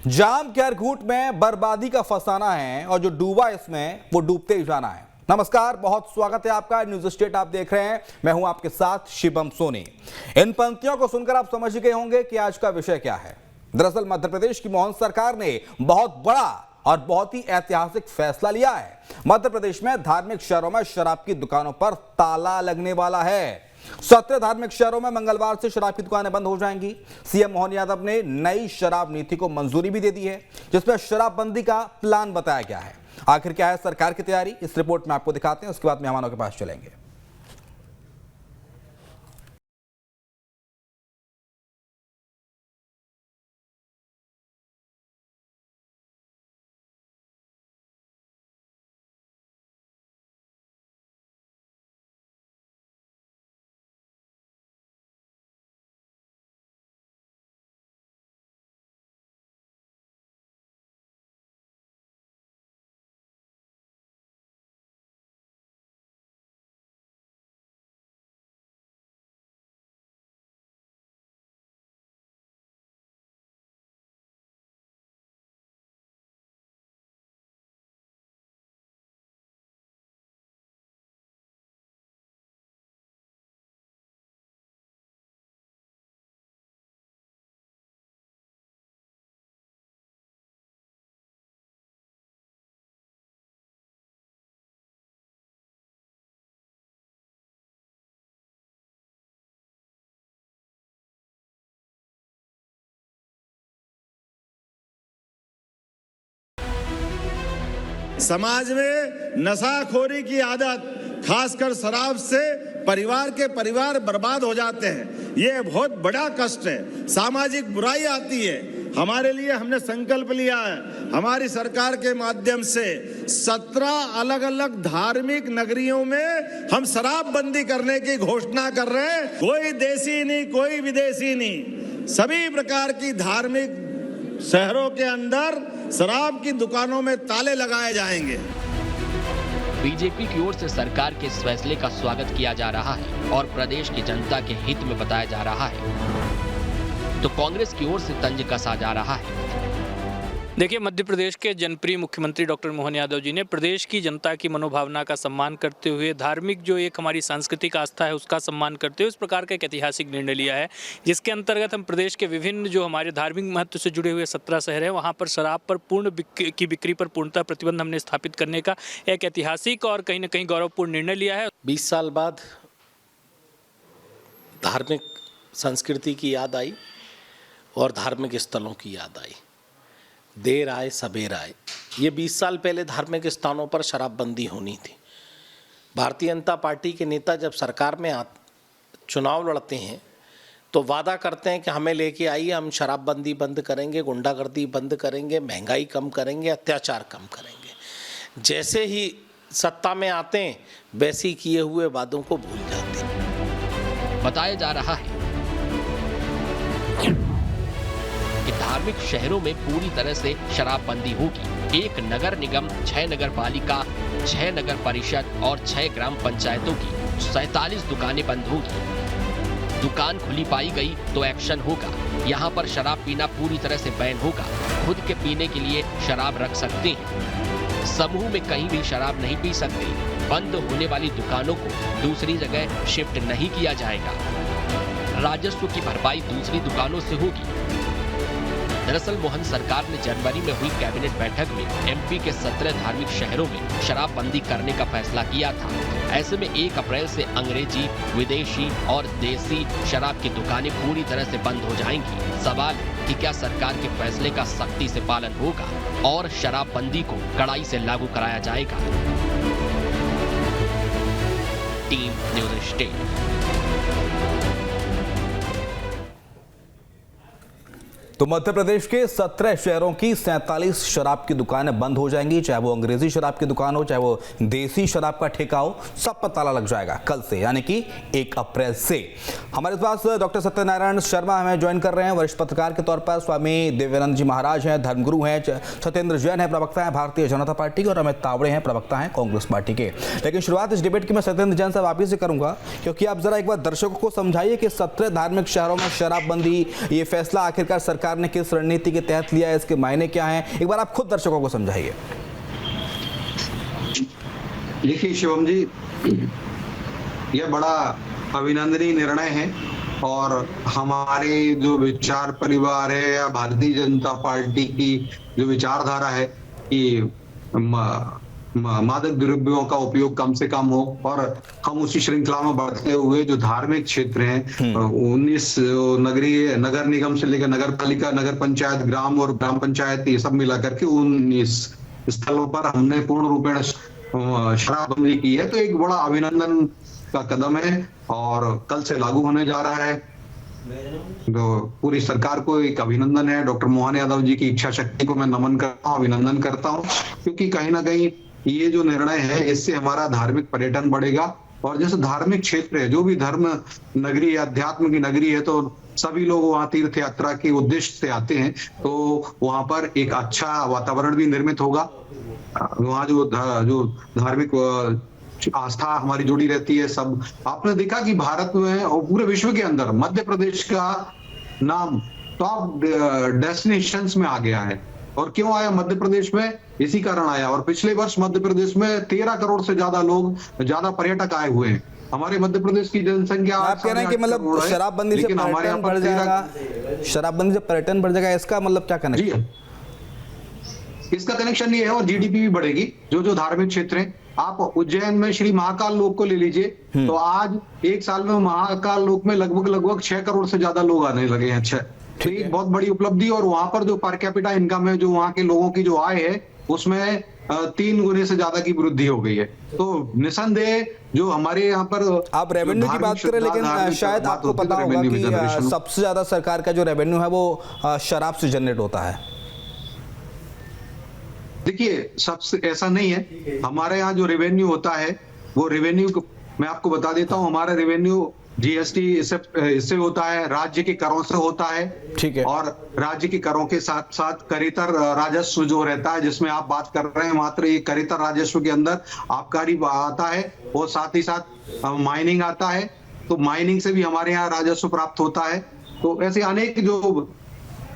जाम के हर घूंट में बर्बादी का फसाना है और जो डूबा इसमें वो डूबते ही जाना है। नमस्कार, बहुत स्वागत है आपका। न्यूज स्टेट आप देख रहे हैं, मैं हूं आपके साथ शिवम सोनी। इन पंक्तियों को सुनकर आप समझ गए होंगे कि आज का विषय क्या है। दरअसल मध्य प्रदेश की मोहन सरकार ने बहुत बड़ा और बहुत ही ऐतिहासिक फैसला लिया है। मध्य प्रदेश में धार्मिक शहरों में शराब की दुकानों पर ताला लगने वाला है। 17 धार्मिक शहरों में मंगलवार से शराब की दुकानें बंद हो जाएंगी। सीएम मोहन यादव ने नई शराब नीति को मंजूरी भी दे दी है, जिसमें शराबबंदी का प्लान बताया गया है। आखिर क्या है सरकार की तैयारी, इस रिपोर्ट में आपको दिखाते हैं, उसके बाद मेहमानों के पास चलेंगे। समाज में नशाखोरी की आदत, खासकर शराब से परिवार बर्बाद हो जाते हैं। ये बहुत बड़ा कष्ट है, सामाजिक बुराई आती है। हमारे लिए हमने संकल्प लिया है, हमारी सरकार के माध्यम से 17 अलग अलग धार्मिक नगरियों में हम शराबबंदी करने की घोषणा कर रहे हैं। कोई देसी नहीं, कोई विदेशी नहीं, सभी प्रकार की धार्मिक शहरों के अंदर शराब की दुकानों में ताले लगाए जाएंगे। बीजेपी की ओर से सरकार के इस फैसले का स्वागत किया जा रहा है और प्रदेश की जनता के हित में बताया जा रहा है, तो कांग्रेस की ओर से तंज कसा जा रहा है। देखिए, मध्य प्रदेश के जनप्रिय मुख्यमंत्री डॉक्टर मोहन यादव जी ने प्रदेश की जनता की मनोभावना का सम्मान करते हुए, धार्मिक जो एक हमारी सांस्कृतिक आस्था है उसका सम्मान करते हुए इस प्रकार का एक ऐतिहासिक निर्णय लिया है, जिसके अंतर्गत हम प्रदेश के विभिन्न जो हमारे धार्मिक महत्व से जुड़े हुए 17 शहर हैं वहाँ पर शराब पर बिक्री पर पूर्णतः प्रतिबंध हमने स्थापित करने का एक ऐतिहासिक और कहीं ना कहीं गौरवपूर्ण निर्णय लिया है। 20 साल बाद धार्मिक संस्कृति की याद आई और धार्मिक स्थलों की याद आई। देर आए सबेर आए। ये 20 साल पहले धार्मिक स्थानों पर शराबबंदी होनी थी। भारतीय जनता पार्टी के नेता जब सरकार में चुनाव लड़ते हैं तो वादा करते हैं कि हमें लेके आइए, हम शराबबंदी बंद करेंगे, गुंडागर्दी बंद करेंगे, महंगाई कम करेंगे, अत्याचार कम करेंगे। जैसे ही सत्ता में आते हैं वैसे ही किए हुए वादों को भूल जाते हैं। बताया जा रहा है कि धार्मिक शहरों में पूरी तरह से शराबबंदी होगी। एक नगर निगम, 6 नगर पालिका, 6 नगर परिषद और 6 ग्राम पंचायतों की 47 दुकानें बंद होगी। दुकान खुली पाई गई तो एक्शन होगा। यहाँ पर शराब पीना पूरी तरह से बैन होगा। खुद के पीने के लिए शराब रख सकते हैं, समूह में कहीं भी शराब नहीं पी सकते। बंद होने वाली दुकानों को दूसरी जगह शिफ्ट नहीं किया जाएगा। राजस्व की भरपाई दूसरी दुकानों से होगी। दरअसल मोहन सरकार ने जनवरी में हुई कैबिनेट बैठक में एमपी के 17 धार्मिक शहरों में शराबबंदी करने का फैसला किया था। ऐसे में 1 अप्रैल से अंग्रेजी, विदेशी और देसी शराब की दुकानें पूरी तरह से बंद हो जाएंगी। सवाल है कि क्या सरकार के फैसले का सख्ती से पालन होगा और शराबबंदी को कड़ाई से लागू कराया जाएगा। Team news state. तो मध्य प्रदेश के 17 शहरों की 47 शराब की दुकानें बंद हो जाएंगी, चाहे वो अंग्रेजी शराब की दुकान हो, चाहे वो देसी शराब का ठेका हो, सब पर ताला लग जाएगा कल से, यानी कि 1 अप्रैल से। हमारे पास डॉक्टर सत्यनारायण शर्मा हमें ज्वाइन कर रहे हैं, वरिष्ठ पत्रकार के तौर पर। स्वामी देवानंद जी महाराज हैं, धर्मगुरु हैं। सत्येंद्र जैन है, प्रवक्ता है भारतीय जनता पार्टी के, और अमित तावड़े हैं, प्रवक्ता हैं कांग्रेस पार्टी के। लेकिन शुरुआत इस डिबेट की मैं सत्येंद्र जैन साहब आप ही से करूंगा, क्योंकि आप जरा एक बार दर्शकों को समझाइए कि 17 धार्मिक शहरों में शराबबंदी, ये फैसला आखिरकार सरकार सरकार ने किस रणनीति के तहत लिया है, इसके मायने क्या हैं, एक बार आप खुद दर्शकों को समझाइए। देखिए शिवम जी, यह बड़ा अभिनंदनीय निर्णय है और हमारे जो विचार परिवार है या भारतीय जनता पार्टी की जो विचारधारा है कि मादक द्रव्यों का उपयोग कम से कम हो और हम उसी श्रृंखला में बढ़ते हुए जो धार्मिक क्षेत्र हैं 19 नगर निगम से लेकर नगर पालिका, नगर पंचायत, ग्राम और ग्राम पंचायत, ये सब मिलाकर के 19 स्थलों पर हमने पूर्ण रूपेण शराबबंदी की है। तो एक बड़ा अभिनंदन का कदम है और कल से लागू होने जा रहा है। तो पूरी सरकार को एक अभिनंदन है। डॉक्टर मोहन यादव जी की इच्छा शक्ति को मैं नमन करता हूँ, अभिनंदन करता हूँ, क्योंकि कहीं ना कहीं ये जो निर्णय है इससे हमारा धार्मिक पर्यटन बढ़ेगा। और जैसे धार्मिक क्षेत्र है, जो भी धर्म नगरी, अध्यात्म की नगरी है, तो सभी लोग वहाँ तीर्थ यात्रा के उद्देश्य से आते हैं, तो वहां पर एक अच्छा वातावरण भी निर्मित होगा। वहाँ जो धार्मिक आस्था हमारी जुड़ी रहती है। सब आपने देखा कि भारत में और पूरे विश्व के अंदर मध्य प्रदेश का नाम टॉप डेस्टिनेशंस में आ गया है। और क्यों आया मध्य प्रदेश में? इसी कारण आया। और पिछले वर्ष मध्य प्रदेश में 13 करोड़ से ज्यादा पर्यटक आए हुए हैं। हमारे मध्य प्रदेश की जनसंख्या, आप कह रहे हैं कि मतलब शराबबंदी से पर्यटन बढ़ जाएगा, शराबबंदी से पर्यटन बढ़ जाएगा, इसका मतलब क्या कनेक्शन? इसका कनेक्शन ये है, और जीडीपी भी बढ़ेगी। जो धार्मिक क्षेत्र है, आप उज्जैन में श्री महाकाल लोक को ले लीजिए, तो आज एक साल में महाकाल लोक में लगभग 6 करोड़ से ज्यादा लोग आने लगे हैं। तो एक बहुत बड़ी उपलब्धि। और वहां पर जो पर कैपिटा इनकम है, जो वहां के लोगों की जो आय है, उसमें 3 गुने से ज्यादा की वृद्धि हो गई है। तो निसंदेह जो हमारे यहाँ पर आप रेवेन्यू की बात करें, लेकिन शायद आपको पता होगा कि सबसे ज्यादा सरकार का जो रेवेन्यू है वो शराब से जनरेट होता है। देखिए, सबसे ऐसा नहीं है। हमारे यहाँ जो रेवेन्यू होता है, वो रेवेन्यू मैं आपको बता देता हूँ। हमारा रेवेन्यू जीएसटी इससे होता है, राज्य के करों से होता है, ठीक है। और राज्य के करों के साथ साथ करेतर राजस्व जो रहता है, जिसमें आप बात कर रहे हैं, मात्र ये करेतर राजस्व के अंदर आबकारी आता है और साथ ही साथ माइनिंग आता है। तो माइनिंग से भी हमारे यहाँ राजस्व प्राप्त होता है। तो ऐसे अनेक जो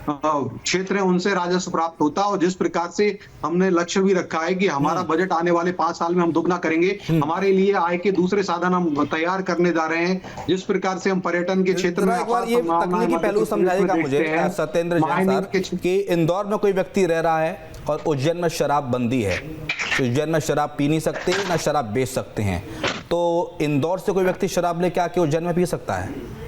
क्षेत्र है, उनसे राजस्व प्राप्त होता है। और जिस प्रकार से हमने लक्ष्य भी रखा है कि हमारा बजट आने वाले 5 साल में हम दुगना करेंगे, हमारे लिए आय के दूसरे साधन हम तैयार करने जा रहे हैं। जिस प्रकार से हम पर्यटन के क्षेत्र में, एक बार ये तकनीकी पहलू समझाइएगा मुझे सत्येंद्र जैन सर, कि इंदौर में कोई व्यक्ति रह रहा है और उज्जैन में शराब बंदी है, तो उज्जैन में शराब पी नहीं सकते, ना शराब बेच सकते हैं, तो इंदौर से कोई व्यक्ति शराब लेके आके उज्जैन में पी सकता है?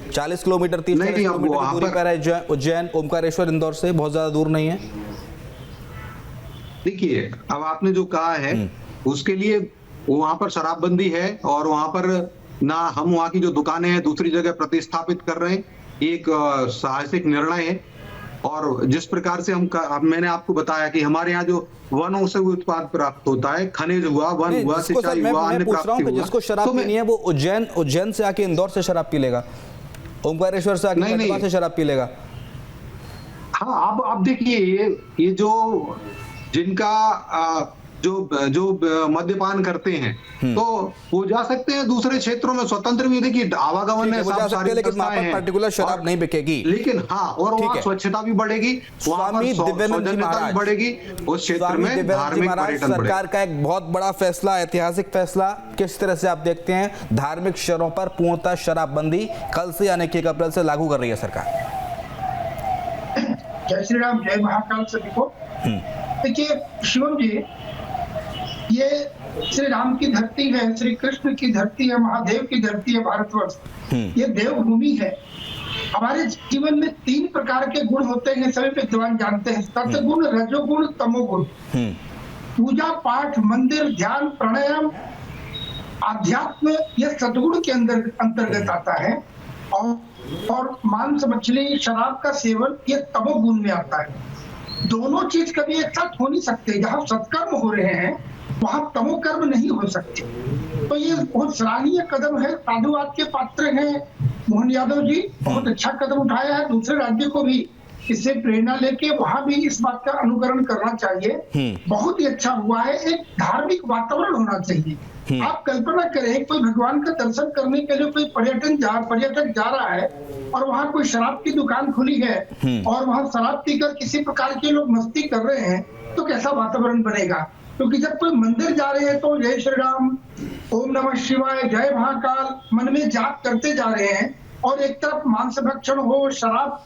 40 किलोमीटर 30 किलोमीटर की दूरी पर है उज्जैन, ओमकारेश्वर इंदौर से बहुत ज्यादा दूर नहीं है। देखिए, अब आपने जो कहा है उसके लिए वहां पर शराबबंदी है और वहां पर ना हम वहां की जो दुकानें हैं दूसरी जगह प्रतिस्थापित कर रहे हैं। एक साहसिक निर्णय है। और जिस प्रकार से मैंने आपको बताया कि हमारे यहाँ जो वनों से उत्पाद प्राप्त होता है, खनिज हुआ, वन हुआ, सिंचाई हुआ, अन्य प्राप्ति हुआ, जिसको शराब पीनी है वो उज्जैन से आके इंदौर से शराब पी लेगा, ओमकारेश्वर से आके खंडवा से शराब पी लेगा। हाँ, अब देखिए, ये जो जिनका जो मद्यपान करते हैं, तो वो जा सकते हैं दूसरे क्षेत्रों में स्वतंत्र भी। देखिए, आवागमन है, लेकिन वहां पर पर्टिकुलर शराब नहीं बिकेगी। लेकिन हाँ, और वहाँ स्वच्छता भी बढ़ेगी, स्वामी दिव्यानंद जी महाराज बढ़ेगी, उस क्षेत्र में धार्मिक पर्यटन। सरकार का एक बहुत बड़ा फैसला, ऐतिहासिक फैसला, किस तरह से आप देखते हैं? धार्मिक शहरों पर पूर्णतः शराबबंदी कल से यानी कि 1 अप्रैल से लागू कर रही है सरकार। जय श्री राम, जय महाकाल सभी को। देखिए शिवम जी, ये श्री राम की धरती है, श्री कृष्ण की धरती है, महादेव की धरती है भारतवर्ष। ये देवभूमि है। हमारे जीवन में 3 प्रकार के गुण होते हैं, सभी विद्वान जानते हैं। सत्गुण, रजोगुण, तमोगुण। पूजा पाठ, मंदिर, ध्यान, प्राणायाम, आध्यात्म, ये सद्गुण के अंतर्गत आता है। और मांस, मछली, शराब का सेवन ये तमोगुण में आता है। दोनों चीज कभी एक साथ हो नहीं सकते। जहाँ सत्कर्म हो रहे हैं वहां तमोकर्म नहीं हो सकते। तो ये बहुत सराहनीय कदम है। साधुवाद के पात्र हैं मोहन यादव जी, बहुत अच्छा कदम उठाया है। दूसरे राज्य को भी इससे प्रेरणा लेके वहां भी इस बात का अनुकरण करना चाहिए। बहुत ही अच्छा हुआ है। एक धार्मिक वातावरण होना चाहिए। आप कल्पना करें, कोई भगवान का दर्शन करने के लिए कोई पर्यटक जा रहा है और वहाँ कोई शराब की दुकान खुली है और वहाँ शराब पीकर किसी प्रकार के लोग मस्ती कर रहे हैं, तो कैसा वातावरण बनेगा। क्योंकि जब कोई मंदिर जा रहे हैं तो जय श्री राम, ओम नमः शिवाय, जय महाकाल मन में जाप करते जा रहे हैं, और एक तरफ मांस भक्षण हो, शराब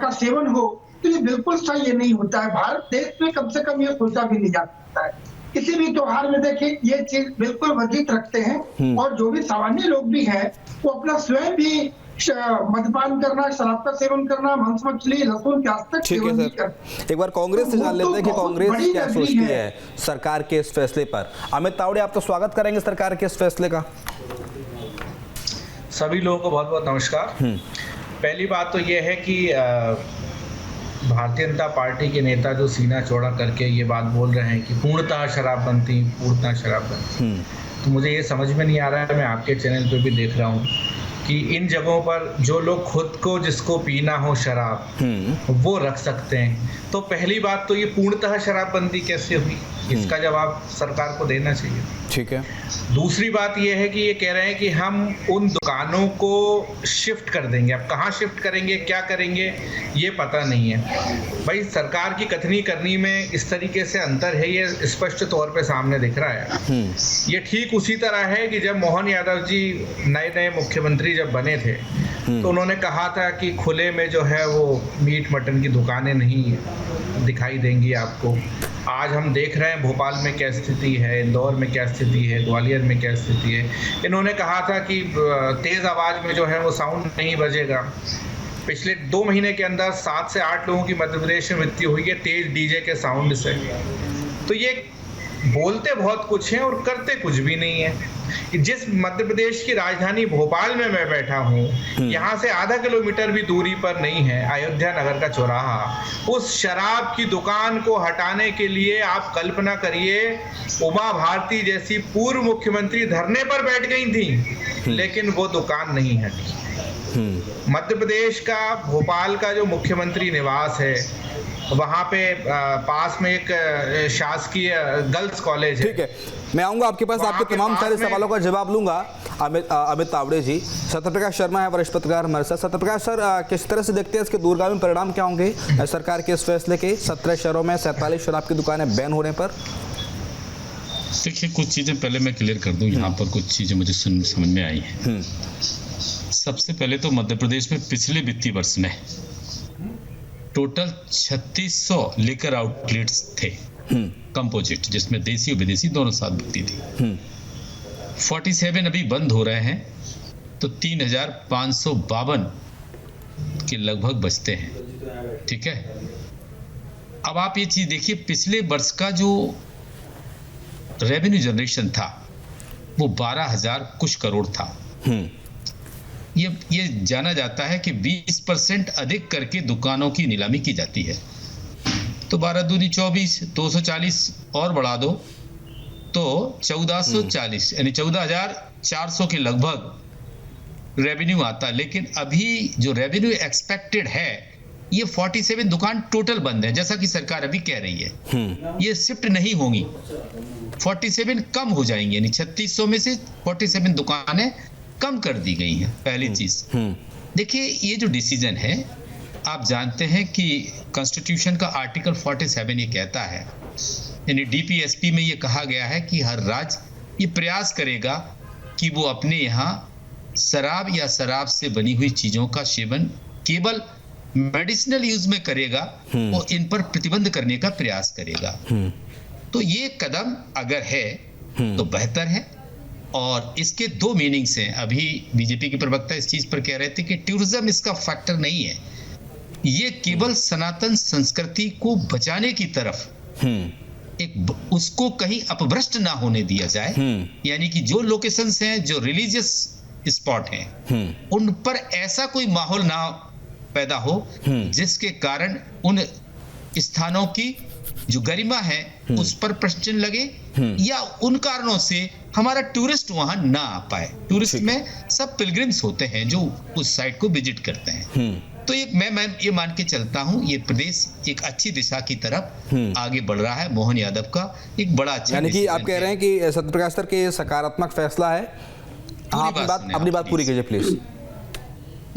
का सेवन हो, तो ये बिल्कुल सही नहीं होता है। भारत देश में कम से कम ये सोचा भी नहीं जा सकता है। किसी भी त्योहार में देखिए ये चीज बिल्कुल वर्जित रखते हैं, और जो भी सामान्य लोग भी हैं वो अपना स्वयं भी मद्यपान करना, शराब का सेवन करना, मांस मछली, लहसुन, प्याज तक ठीक है सर, एक बार कांग्रेस से जान लेते हैं कि कांग्रेस क्या सोचती है सरकार के इस फैसले पर। अमित तावड़े, आप तो स्वागत करेंगे सरकार के इस फैसले का। सभी लोगों को बहुत बहुत नमस्कार। पहली बात तो ये है कि भारतीय जनता पार्टी के नेता जो सीना चौड़ा करके ये बात बोल रहे हैं कि पूर्णतः शराबबंदी, तो मुझे ये समझ में नहीं आ रहा है। मैं आपके चैनल पे भी देख रहा हूँ कि इन जगहों पर जो लोग खुद को जिसको पीना हो शराब वो रख सकते हैं, तो पहली बात तो ये पूर्णतः शराबबंदी कैसे हुई, इसका जवाब सरकार को देना चाहिए। ठीक है। दूसरी बात ये है कि ये कह रहे हैं कि हम उन दुकानों को शिफ्ट कर देंगे। अब कहाँ शिफ्ट करेंगे, क्या करेंगे, ये पता नहीं है। भाई सरकार की कथनी करनी में इस तरीके से अंतर है, ये स्पष्ट तौर पे सामने दिख रहा है। ये ठीक उसी तरह है कि जब मोहन यादव जी नए मुख्यमंत्री जब बने थे तो उन्होंने कहा था कि खुले में जो है वो मीट मटन की दुकानें नहीं दिखाई देंगी आपको। आज हम देख रहे हैं भोपाल में क्या स्थिति है, इंदौर में क्या स्थिति है, ग्वालियर में क्या स्थिति है। इन्होंने कहा था कि तेज़ आवाज़ में जो है वो साउंड नहीं बजेगा। पिछले 2 महीने के अंदर 7 से 8 लोगों की मध्य प्रदेश में मृत्यु हुई है तेज डीजे के साउंड से। तो ये बोलते बहुत कुछ हैं और करते कुछ भी नहीं है। जिस मध्य प्रदेश की राजधानी भोपाल में मैं बैठा हूँ, यहाँ से आधा किलोमीटर भी दूरी पर नहीं है अयोध्या नगर का चौराहा। उस शराब की दुकान को हटाने के लिए आप कल्पना करिए, उमा भारती जैसी पूर्व मुख्यमंत्री धरने पर बैठ गई थी, लेकिन वो दुकान नहीं हटी। मध्य प्रदेश का भोपाल का जो मुख्यमंत्री निवास है, वहाँ पे पास में एक शासकीय गर्ल्स कॉलेज है। ठीक है, मैं आऊंगा आपके पास, आपके तमाम सारे सवालों का जवाब लूंगा। अमित तावड़े जी, सत्यप्रकाश शर्मा है वरिष्ठ पत्रकार हमारे साथ। सत्यप्रकाश सर, किस तरह से देखते हैं इसके दूरगामी परिणाम क्या होंगे सरकार के इस फैसले के 17 शहरों में 47 शराब की दुकानें बैन होने पर? देखिए, कुछ चीज़ें पहले मैं क्लियर कर दूं। यहाँ पर कुछ चीज़ें मुझे समझ में आई हैं। सबसे पहले तो मध्य प्रदेश में पिछले वित्तीय वर्ष में टोटल 3600 लिकर आउटलेट्स थे कंपोजिट, जिसमें देसी और विदेशी दोनों साथ बिकती थी। 47 अभी बंद हो रहे हैं, तो 3552 के लगभग बचते हैं। ठीक है, अब आप ये चीज देखिए, पिछले वर्ष का जो रेवेन्यू जनरेशन था वो 12,000 कुछ करोड़ था। ये जाना जाता है कि 20% अधिक करके दुकानों की नीलामी की जाती है। तो 12 दूनी 24, 240 और बढ़ा दो तो 1440, यानी 14,400 के लगभग रेवेन्यू आता। लेकिन अभी जो रेवेन्यू एक्सपेक्टेड है, ये 47 दुकान टोटल बंद है, जैसा कि सरकार अभी कह रही है। ये शिफ्ट नहीं होंगी, 47 कम हो जाएंगे, यानी 3600 में से 47 दुकानें कम कर दी गई हैं। पहली चीज देखिए, ये जो डिसीजन है, आप जानते हैं कि कॉन्स्टिट्यूशन का आर्टिकल 47 ये कहता है, यानी डीपीएसपी में ये कहा गया है कि हर राज्य ये प्रयास करेगा कि वो अपने यहाँ शराब या शराब से बनी हुई चीजों का सेवन केवल मेडिसिनल यूज में करेगा और इन पर प्रतिबंध करने का प्रयास करेगा। तो ये कदम अगर है तो बेहतर है, और इसके 2 मीनिंग्स हैं। अभी बीजेपी के प्रवक्ता इस चीज पर कह रहे थे कि टूरिज्म इसका फैक्टर नहीं है, ये केवल सनातन संस्कृति को बचाने की तरफ एक उसको कहीं अपभ्रष्ट ना होने दिया जाए। यानी कि जो लोकेशंस हैं, जो रिलीजियस स्पॉट हैं, उन पर ऐसा कोई माहौल ना पैदा हो जिसके कारण उन स्थानों की जो गरिमा है उस पर प्रश्न लगे, या उन कारणों से हमारा टूरिस्ट वहां ना आ पाए। टूरिस्ट में सब पिलग्रिम्स होते हैं जो उस साइट को विजिट करते हैं। तो मैं ये मान के चलता हूं ये प्रदेश एक अच्छी दिशा की तरफ आगे बढ़ रहा है। मोहन यादव का एक बड़ा अच्छा, यानी कि आप कह रहे हैं कि सत्यप्रकाश सर के ये सकारात्मक फैसला है। हाँ, अपनी बात पूरी कीजिए प्लीज।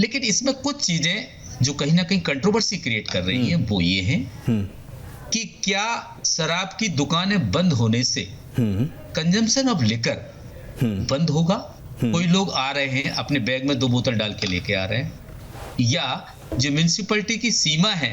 लेकिन इसमें कुछ चीजें जो कहीं ना कहीं कंट्रोवर्सी क्रिएट कर रही है वो ये है कि क्या शराब की दुकानें बंद होने से कंजम्पशन ऑफ लिकर बंद होगा? कोई लोग आ रहे हैं अपने बैग में 2 बोतल डाल के लेके आ रहे हैं, या जो म्युनिसिपैलिटी की सीमा है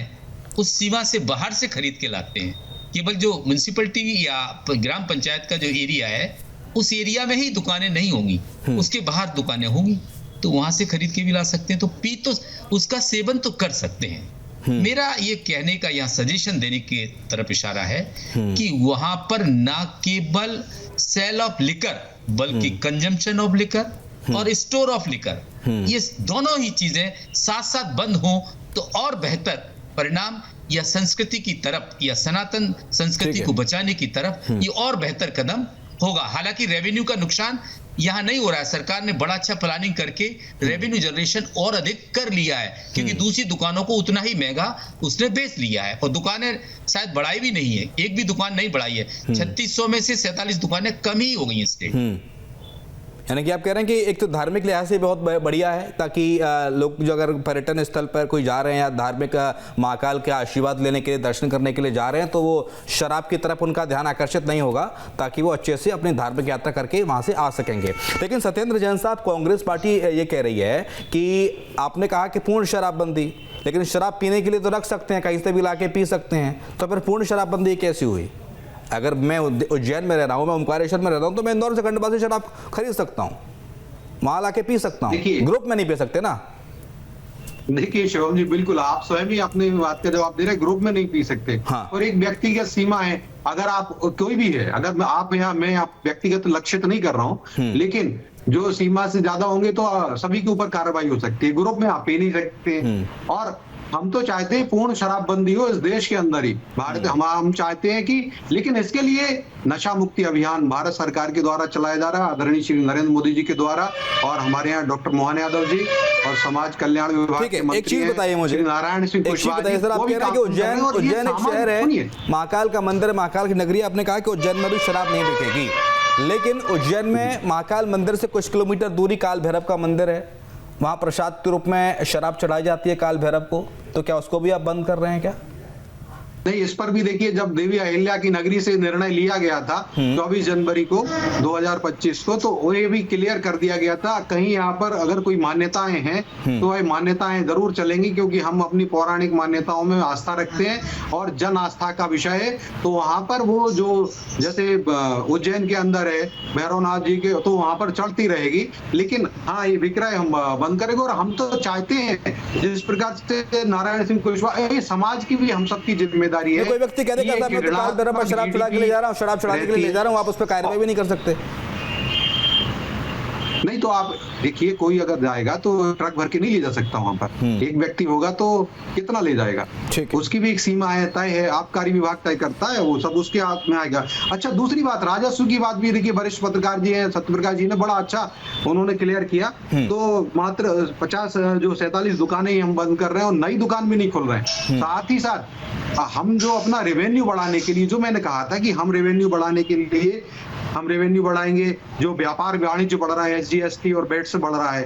उस सीमा से बाहर से खरीद के लाते हैं। केवल जो म्युनिसिपैलिटी या ग्राम पंचायत का जो एरिया है उस एरिया में ही दुकानें नहीं होंगी, उसके बाहर दुकानें होंगी, तो वहां से खरीद के भी ला सकते हैं। तो पी तो उसका सेवन तो कर सकते हैं। मेरा ये कहने का यहाँ सजेशन देने की तरफ इशारा है कि वहां पर ना केवल सेल ऑफ लिकर बल्कि कंजम्पशन ऑफ लिकर और स्टोर ऑफ लिकर, ये दोनों ही चीजें साथ साथ बंद हो तो और बेहतर परिणाम या संस्कृति की तरफ या सनातन संस्कृति को बचाने की तरफ ये और बेहतर कदम होगा। हालांकि रेवेन्यू का नुकसान यहाँ नहीं हो रहा है, सरकार ने बड़ा अच्छा प्लानिंग करके रेवेन्यू जनरेशन और अधिक कर लिया है, क्योंकि दूसरी दुकानों को उतना ही महंगा उसने बेच लिया है और दुकानें शायद बढ़ाई भी नहीं है, एक भी दुकान नहीं बढ़ाई है। 3600 में से 47 दुकानें कम ही हो गई स्टेट। यानी कि आप कह रहे हैं कि एक तो धार्मिक लिहाज से बहुत बढ़िया है, ताकि लोग जो अगर पर्यटन स्थल पर कोई जा रहे हैं या धार्मिक महाकाल के आशीर्वाद लेने के लिए, दर्शन करने के लिए जा रहे हैं, तो वो शराब की तरफ उनका ध्यान आकर्षित नहीं होगा, ताकि वो अच्छे से अपनी धार्मिक यात्रा करके वहाँ से आ सकेंगे। लेकिन सत्येंद्र जैन साहब, कांग्रेस पार्टी ये कह रही है कि आपने कहा कि पूर्ण शराबबंदी, लेकिन शराब पीने के लिए तो रख सकते हैं, कहीं से भी ला के पी सकते हैं, तो फिर पूर्ण शराबबंदी कैसी हुई? अगर मैं उज्जैन में रह रहा हूँ, मैं ओमकारेश्वर में रहता हूँ, तो मैं इंदौर से खंडवा से शराब खरीद सकता हूँ, वहां लाके पी सकता हूँ, ग्रुप में नहीं पी सकते ना। देखिए शिवम जी, बिल्कुल आप स्वयं ही अपनी बात का जवाब दे रहे हैं, ग्रुप में नहीं पी सकते। हाँ। और एक व्यक्तिगत सीमा है, अगर आप कोई भी है, अगर मैं आप व्यक्तिगत लक्षित नहीं कर रहा हूँ, लेकिन जो सीमा से ज्यादा होंगे तो सभी के ऊपर कार्रवाई हो सकती है। ग्रुप में आप पी नहीं सकते। और हम तो चाहते हैं पूर्ण शराबबंदी हो इस देश के अंदर ही, भारत हम चाहते हैं कि, लेकिन इसके लिए नशा मुक्ति अभियान भारत सरकार के द्वारा चलाया जा रहा है, आदरणीय श्री नरेंद्र मोदी जी के द्वारा, और हमारे यहाँ डॉक्टर मोहन यादव जी और समाज कल्याण विभाग के मंत्री, एक चीज बताइए मुझे, नारायण सिंह कुशवाहा जी, सर, आप कह रहे हैं कि उज्जैन एक शहर है, महाकाल का मंदिर, महाकाल की नगरी, आपने कहा कि उज्जैन में भी शराब नहीं बिकेगी, लेकिन उज्जैन में महाकाल मंदिर से कुछ किलोमीटर दूरी काल भैरव का मंदिर है, वहां प्रसाद के रूप में शराब चढ़ाई जाती है काल भैरव को, तो क्या उसको भी आप बंद कर रहे हैं क्या? नहीं, इस पर भी देखिए, जब देवी अहिल्या की नगरी से निर्णय लिया गया था 24 जनवरी को 2025 को, तो ये भी क्लियर कर दिया गया था, कहीं यहाँ पर अगर कोई मान्यताएं हैं तो वह मान्यताएं जरूर चलेंगी, क्योंकि हम अपनी पौराणिक मान्यताओं में आस्था रखते हैं और जन आस्था का विषय है। तो वहां पर वो जो जैसे उज्जैन के अंदर है भैरवनाथ जी के, तो वहां पर चलती रहेगी, लेकिन हाँ, ये विक्रय हम बंद करेंगे। और हम तो चाहते हैं, जिस प्रकार से नारायण सिंह कुशवाहा, ये समाज की भी हम सबकी जिम्मेदारी है। कोई व्यक्ति कहते हैं मैं तो काल भैरव पर शराब चढ़ा के ले जा रहा हूँ, शराब चढ़ाने के लिए ले जा रहा हूँ, आप उस पर कार्रवाई भी नहीं कर सकते। नहीं तो आप देखिए, कोई अगर जाएगा तो ट्रक भर के नहीं ले जा सकता वहां पर, एक व्यक्ति होगा तो कितना ले जाएगा, उसकी भी एक सीमा है, तय है, आबकारी विभाग तय करता है, वो सब उसके हाथ में आएगा। अच्छा, दूसरी बात, राजस्व की बात भी देखिए, वरिष्ठ पत्रकार जी हैं सत्यप्रकाश जी ने बड़ा अच्छा उन्होंने क्लियर किया, तो मात्र 47 दुकानें ही हम बंद कर रहे हैं और नई दुकान भी नहीं खोल रहे हैं। साथ ही साथ हम जो अपना रेवेन्यू बढ़ाने के लिए, जो मैंने कहा था कि हम रेवेन्यू बढ़ाने के लिए हम रेवेन्यू बढ़ाएंगे, जो व्यापार वाणिज्य बढ़ रहा है, SGST और बेट से बढ़ रहा है,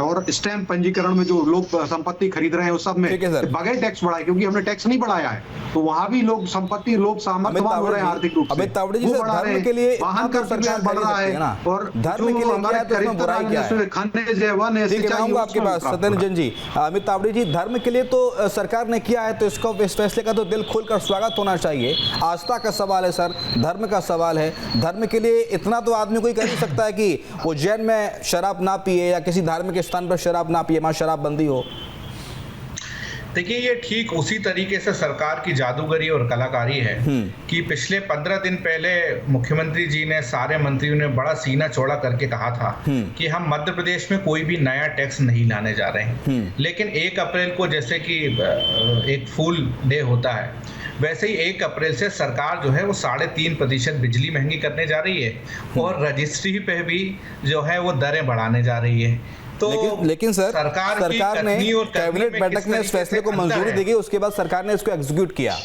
और स्टैंप पंजीकरण में जो लोग संपत्ति खरीद रहे हैं उस सब में बगैर टैक्स बढ़ाए, क्योंकि हमने टैक्स नहीं बढ़ाया है, तो वहां भी लोग संपत्ति, लोग सामर्थ्यवान हो रहे हैं आर्थिक रूप से, वो बढ़ा रहे हैं, वाहन का सरकार बढ़ रहा है, और धर्म के लिए हमारे खनिज है, वन है, आपके पास सत्येंद्र जैन जी, अमित तावड़े जी, धर्म के लिए तो सरकार ने किया है, तो इसको, इस फैसले का तो दिल खोलकर स्वागत होना चाहिए। आस्था का सवाल है सर, धर्म का सवाल है, धर्म के लिए इतना तो आदमी कोई कर ही सकता है कि उज्जैन में शराब ना पिए या किसी धार्मिक स्थान पर शराब ना पिए, वहां शराबबंदी हो। देखिए, ये ठीक उसी तरीके से सरकार की जादूगरी और कलाकारी है कि पिछले 15 दिन पहले मुख्यमंत्री जी ने, सारे मंत्रियों ने बड़ा सीना चौड़ा करके कहा था कि हम मध्य प्रदेश में कोई भी नया टैक्स नहीं लाने जा रहे हैं, लेकिन 1 अप्रैल को जैसे कि एक फूल डे होता है, वैसे ही 1 अप्रैल से सरकार जो है वो 3.5% बिजली महंगी करने जा रही है और रजिस्ट्री पे भी जो है वो दरें बढ़ाने जा रही है। तो लेकिन सर सरकार ने कथनी और करनी कैबिनेट में बैठक किस में इस तरीके फैसले से को अंतर मंजूरी है? दी गई, उसके बाद सरकार ने इसको एग्जीक्यूट किया।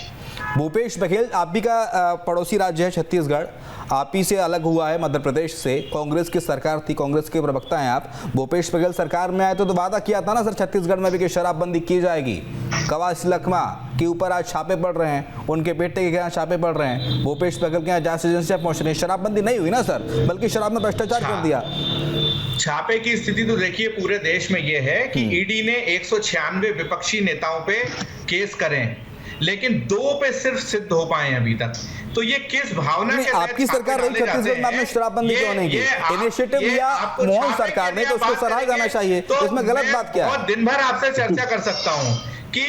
भूपेश बघेल आप भी का पड़ोसी राज्य है छत्तीसगढ़, आप ही से अलग हुआ है मध्य प्रदेश से, कांग्रेस की सरकार थी, कांग्रेस के प्रवक्ता हैं आप। भूपेश बघेल सरकार में आए तो वादा किया था ना सर छत्तीसगढ़ में भी कि शराबबंदी की जाएगी। कवासी लखमा के ऊपर आज छापे पड़ रहे हैं, उनके बेटे के यहाँ छापे पड़ रहे हैं, भूपेश बघेल के यहाँ जांच एजेंसियां पहुंच रही हैं। शराबबंदी नहीं हुई ना सर, बल्कि शराब में भ्रष्टाचार कर दिया। छापे की स्थिति तो देखिए पूरे देश में ये है कि ईडी ने 196 विपक्षी नेताओं पे केस करें, लेकिन 2 पे सिर्फ सिद्ध हो पाए अभी तक। तो ये किस भावना के आपकी सरकार रही छत्तीसगढ़ में, आपने शराबबंदी क्यों नहीं की? इनिशिएटिव लिया मोहन सरकार ने, तो उसको सराहा जाना चाहिए। इसमें गलत बात क्या है? बहुत दिन भर आपसे चर्चा कर सकता हूँ कि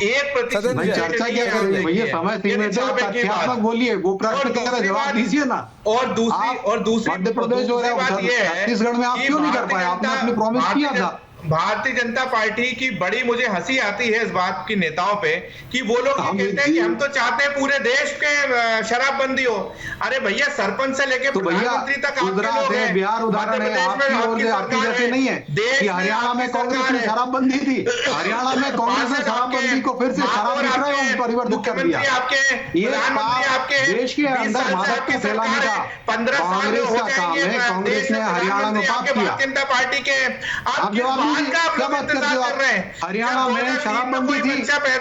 1% चर्चा क्या करेंगे भैया, समय सीमित है, तथ्यात्मक बोलिए, वो प्रश्न का जवाब दीजिए ना। और दूसरी मध्य प्रदेश हो रहा है, छत्तीसगढ़ में आप क्यों नहीं कर पाए? आपने अपनी प्रॉमिस किया था। भारतीय जनता पार्टी की बड़ी मुझे हंसी आती है इस बात की नेताओं पे कि वो लोग ये कहते हैं कि हम तो चाहते हैं पूरे देश के शराबबंदी हो। अरे भैया, सरपंच से लेके प्रधानमंत्री तक गुजरात है, बिहार उदाहरण है, आपकी जैसे नहीं है कि हरियाणा में कांग्रेस ने शराबबंदी थी, हरियाणा में कांग्रेस ने शराबबंदी को फिर से शराब विक्रय में परिवर्तित कर दिया। ये आपके देश के अंदर मादक फैलाने का कांग्रेस का काम है। कांग्रेस ने हरियाणा में पाप किया। जनता पार्टी के आप जवाब क्या बात करते हो आप? हरियाणा में शराबबंदी थी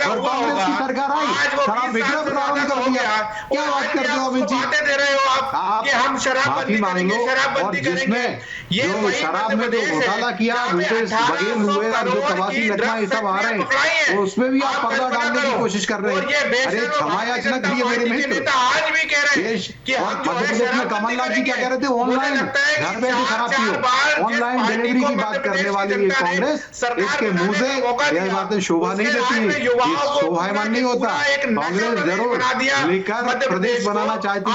और कांग्रेस की सरकार आई, शराब विक्रय प्रारंभ कर दिया। क्या बात करते हो अमित जी? दे रहे हो आप कि हम माफी मांग लो। और जिसमें जो शराब में जो घोटाला किया, भूपेश बघेल हुए और जो कवासी लखमा ये सब आ रहे हैं, तो उसमें भी आप पर्दा डालने की कोशिश कर रहे हैं। अरे क्षमा याचना करिए मेरे मित्र। आज भी कह रहे हैं कि और मध्य प्रदेश में कमलनाथ जी क्या कह रहे थे? ऑनलाइन घर बैठे शराब पियो, ऑनलाइन डिलीवरी की बात करने वाली कांग्रेस, इसके मुंह से यह बातें शोभा नहीं देती, शोभायमान नहीं होता। कांग्रेस जरूर लेकर प्रदेश बनाना चाहती थी।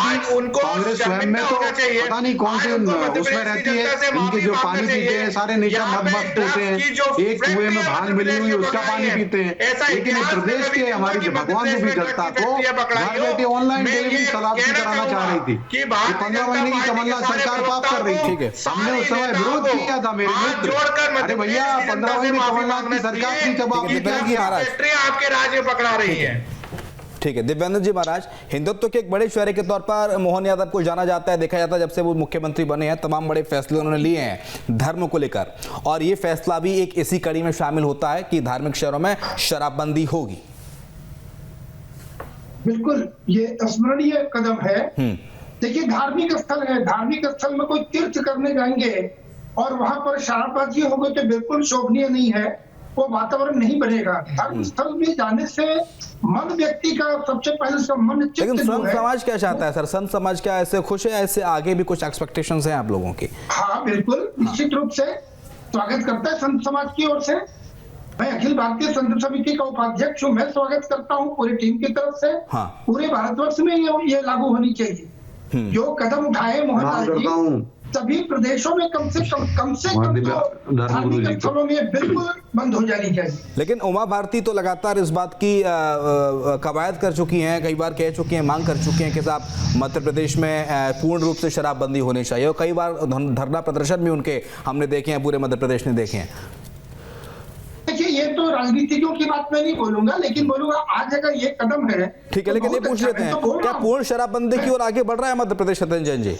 कांग्रेस स्वयं में तो पता नहीं कौन से उसमें रहती है, इनके जो पानी पीते हैं सारे नेता मदमस्त होते हैं, एक कुएं में भांग मिली हुई उसका पानी पीते हैं। लेकिन प्रदेश के हमारी भगवान रूपी जनता को घर बैठे ऑनलाइन डिलीवरी शराब की कराना चाह रही थी। 15 महीने की कमलनाथ सरकार पाप कर रही थी, हमने उस समय विरोध किया था मेरे मित्र। अरे भैया, 15 महीने कमलनाथ की सरकार की जवाब आपके राज्य पकड़ा रही है। ठीक है दिव्येंद्र जी महाराज, हिंदुत्व के एक बड़े चेहरे के तौर पर मोहन यादव को जाना जाता है, देखा जाता है जब से वो मुख्यमंत्री बने हैं तमाम बड़े फैसले उन्होंने लिए हैं धर्म को लेकर, और ये फैसला भी एक इसी कड़ी में शामिल होता है कि धार्मिक शहरों में शराबबंदी होगी। बिल्कुल, ये स्मरणीय कदम है। देखिए, धार्मिक स्थल है, धार्मिक स्थल में कोई तीर्थ करने जाएंगे और वहां पर शराबबाजी होगी तो बिल्कुल शोभनीय नहीं है, वो वातावरण नहीं बनेगा। धर्म स्थल में जाने से मन व्यक्ति का सबसे पहले सब मन चित्त। लेकिन संत समाज क्या चाहता है सर? संत समाज क्या ऐसे खुश है? ऐसे आगे भी कुछ एक्सपेक्टेशंस हैं आप लोगों की? हाँ बिल्कुल, निश्चित रूप से स्वागत करता है संत समाज की ओर से। मैं अखिल भारतीय संत समिति का उपाध्यक्ष हूँ, मैं स्वागत करता हूँ पूरी टीम की तरफ से। हाँ। पूरे भारतवर्ष में ये लागू होनी चाहिए। जो कदम उठाए मोहनलाल जी, सभी प्रदेशों में कम से कम धार्मिक स्थलों में बिल्कुल बंद हो जानी चाहिए। लेकिन उमा भारती तो लगातार इस बात की कवायद कर चुकी हैं, कई बार कह चुकी हैं, मांग कर चुकी हैं कि साहब मध्य प्रदेश में पूर्ण रूप से शराबबंदी होनी चाहिए, और कई बार धरना प्रदर्शन भी उनके हमने देखे हैं, पूरे मध्य प्रदेश ने देखे हैं। देखिए, ये तो राजनीतिज्ञों की बात मैं नहीं बोलूंगा, लेकिन बोलूंगा आज अगर ये कदम है, ठीक है, लेकिन ये पूछ लेते हैं क्या पूर्ण शराबबंदी की ओर आगे बढ़ रहा है मध्य प्रदेश? सत्येंद्र जैन जी,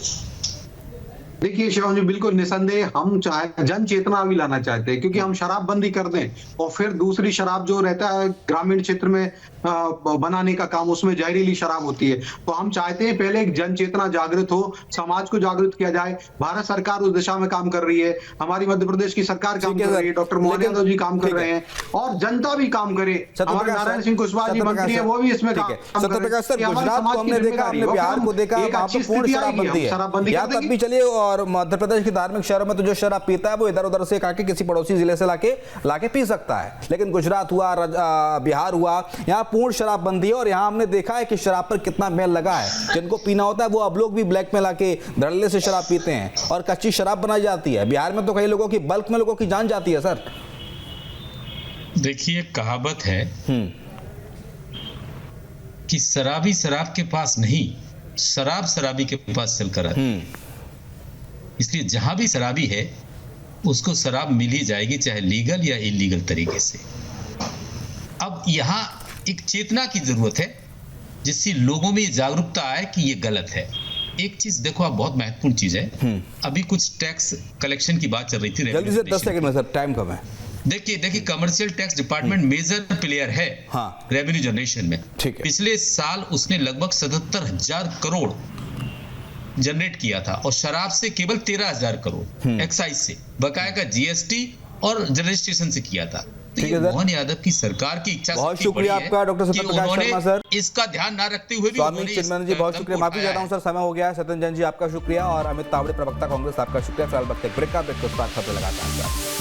देखिए शिवम जी, बिल्कुल निसंदेह हम जन चेतना भी लाना चाहते हैं, क्योंकि हम शराबबंदी कर दें और फिर दूसरी शराब जो रहता है ग्रामीण क्षेत्र में बनाने का काम, उसमें जहरीली शराब होती है। तो हम चाहते हैं पहले एक जन चेतना जागृत हो, समाज को जागृत किया जाए। भारत सरकार उस दिशा में काम कर रही है, हमारी मध्य प्रदेश की सरकार काम कर रही है, डॉक्टर मोहन यादव जी काम कर रहे हैं, और जनता भी काम करे। हमारे नारायण सिंह कुशवाहा जी मंत्री है, वो भी इसमें काम कर रहे हैं। गुजरात को हमने देखा, हमने बिहार को देखा, वहां पे पूर्ण शराबबंदी है। या तब भी चलिए, और मध्य प्रदेश के धार्मिक शहरों में तो जो शराब पीता है वो इधर उधर से आके किसी पड़ोसी जिले से लाके पी सकता है। लेकिन गुजरात हुआ, बिहार हुआ, यहाँ पूर्ण शराबबंदी है, और यहाँ हमने देखा है कि शराब पर कितना मेल लगा है। जिनको पीना होता है वो अब लोग भी ब्लैक में लाके धड़ल्ले से शराब पीते हैं, और कच्ची शराब बनाई जाती है। बिहार में तो कई लोगों की बल्क में लोगों की जान जाती है सर। देखिए, कहावत है कि शराबी शराब के पास नहीं, शराब शराबी के पास चलकर आती है। इसलिए जहां भी शराबी है उसको शराब मिल ही जाएगी, चाहे लीगल या इलीगल तरीके से। अब यहाँ एक चेतना की जरूरत है जिससे लोगों में जागरूकता आए कि ये गलत है। एक चीज देखो, आप बहुत महत्वपूर्ण चीज है, अभी कुछ टैक्स कलेक्शन की बात चल रही थी, जल्दी से 10 सेकंड में सर, टाइम कम है। देखिए commercial tax department major player है हाँ। रेवेन्यू जनरेशन में। ठीक है। पिछले साल उसने लगभग 77,000 करोड़ जनरेट किया था और शराब से केवल 13,000 करोड़ एक्साइज से, बकाया का जीएसटी और रजिस्ट्रेशन से किया था। तो ठीक ये है सर। मोहन यादव की सरकार की इच्छा बहुत शक्ति शुक्रिया बड़ी है आपका डॉक्टर कि सत्यप्रकाश उन्होंने शर्मा सर। इसका ध्यान ना रखते हुए भी स्वामी उन्होंने चिन्मयानंद जी इस बहुत कदम शुक्रिया, को माफी उठाया चाहता हूँ है। सर, समय हो गया है। सत्यन जैन जी आपका शुक्रिया और अमित तावड़े प्रवक्ता कांग्रेस आपका शुक्रिया। फिलहाल वक्त एक ब्रेक का, ब्रेक के बाद खबरें लगातार।